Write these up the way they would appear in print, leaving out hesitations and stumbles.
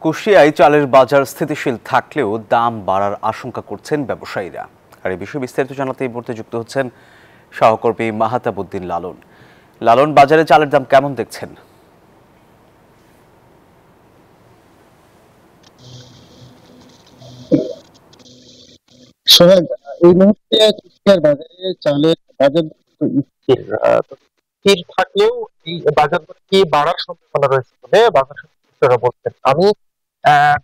কুষ্টিয়ায় চালের বাজার স্থিতিশীল থাকলেও দাম বাড়ার আশঙ্কা করছেন ব্যবসায়ীরা। আর এই বিষয়ে বিস্তারিত জানাতে এই মুহূর্তে যুক্ত হচ্ছেন সহকর্মী মাহাতাবউদ্দিন লালন। লালন, বাজারে চালের দাম কেমন দেখছেন? সোহাগ, এই মুহূর্তে কুষ্টিয়ার বাজারে চালের বাজার দর স্থির। স্থির থাকলেও এই বাজার দর কি বাড়ার সম্ভাবনা রয়েছে বলে বাজার সংশ্লিষ্টরা বলছেন। আমি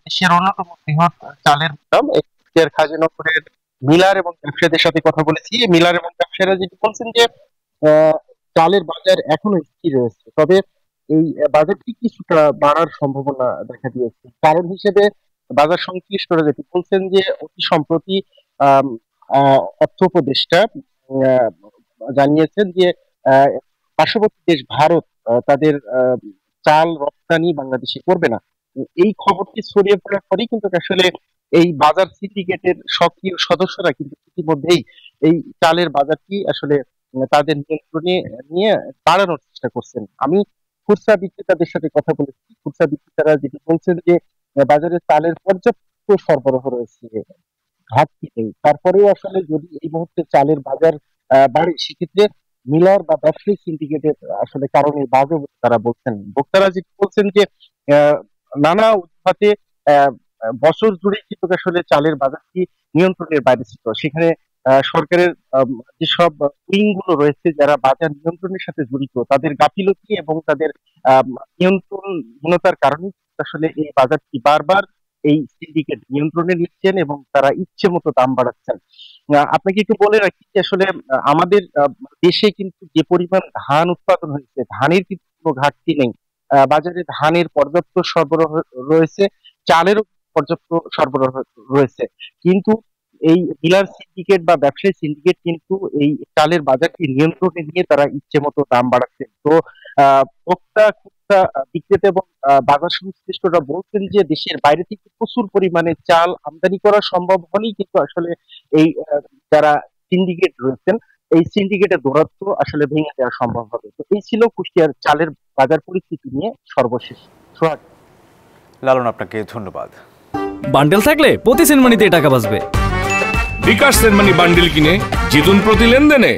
দেশের অন্যতম বৃহৎ চালের দাম এই কুষ্টিয়ার খাজিনগরের মিলার এবং ব্যবসায়ীদের সাথে কথা বলেছি। মিলার এবং ব্যবসায়ীরা যেটি বলছেন যে আহ, চালের বাজার এখনো স্থির রয়েছে, তবে এই বাজারটি কিছুটা বাড়ার সম্ভাবনা দেখা দিয়েছে। কারণ হিসেবে বাজার সংশ্লিষ্টরা যেটি বলছেন যে অতি সম্প্রতি আম, অর্থ উপদেষ্টা আহ, জানিয়েছেন যে আহ, পার্শ্ববর্তী দেশ ভারত তাদের চাল রপ্তানি বাংলাদেশে করবে না। এই খবরটি ছড়িয়ে পড়ার পরেই কিন্তু আসলে এই বাজার সিন্ডিকেটের সক্রিয় সদস্যরা কিন্তু ইতিমধ্যেই এই চালের বাজারটি আসলে তাদের নিয়ন্ত্রণে নিয়ে বাড়ানোর চেষ্টা করছেন। আমি খুচরা বিক্রেতাদের সাথে কথা বলেছি। খুচরা বিক্রেতারা যেটি বলছেন যে বাজারে চালের পর্যাপ্ত সরবরাহ রয়েছে, ঘাটতি নেই। তারপরেও আসলে যদি এই মুহূর্তে চালের বাজার বাড়ে, সেক্ষেত্রে মিলার বা ব্যবসায়িক সিন্ডিকেটের আসলে কারণে বাড়বে বলে তারা বলছেন। বক্তারা যেটি বলছেন যে আহ, নানা অজুহাতে আহ, বছর জুড়ে কিন্তু আসলে চালের বাজারটি নিয়ন্ত্রণের বাইরে ছিল। সেখানে সরকারের যেসব উইং গুলো রয়েছে যারা বাজার নিয়ন্ত্রণের সাথে জড়িত, তাদের গাফিলতি এবং তাদের নিয়ন্ত্রণহীনতার কারণে আসলে এই বাজারটি বারবার এই সিন্ডিকেট নিয়ন্ত্রণে নিচ্ছেন এবং তারা ইচ্ছে মতো দাম বাড়াচ্ছেন। আপনাকে একটু বলে রাখি যে আসলে আমাদের দেশে কিন্তু যে পরিমাণ ধান উৎপাদন হয়েছে, ধানের কিন্তু কোনো ঘাটতি নেই। বাজারে ধানের পর্যাপ্ত সরবরাহ রয়েছে, চালেরও পর্যাপ্ত সরবরাহ রয়েছে। কিন্তু এই ডিলার সিন্ডিকেট বা ব্যবসায়ী সিন্ডিকেট কিন্তু এই চালের বাজারকে নিয়ন্ত্রণে নিয়ে তারা ইচ্ছে মতো দাম বাড়াচ্ছে। তো ভোক্তা খুচরা বিক্রেতা এবং বাজার সংশ্লিষ্টরা বলছেন যে দেশের বাইরে থেকে প্রচুর পরিমাণে চাল আমদানি করা সম্ভব হলেই কিন্তু আসলে এই যারা সিন্ডিকেট রয়েছেন, এই সিন্ডিকেটের দৌরাত্ম আসলে ভেঙে দেওয়া সম্ভব হবে। তো এই ছিল কুষ্টিয়ার চালের বাজার পরিস্থিতি নিয়ে সর্বশেষ। সোহাগ। লালন, আপনাকে ধন্যবাদ। বান্ডেল থাকলে প্রতি সেনমানিতে টাকা বাঁচবে। বিকাশ সেনমানি বান্ডিল কিনে জিতুন প্রতি লেনদেনে।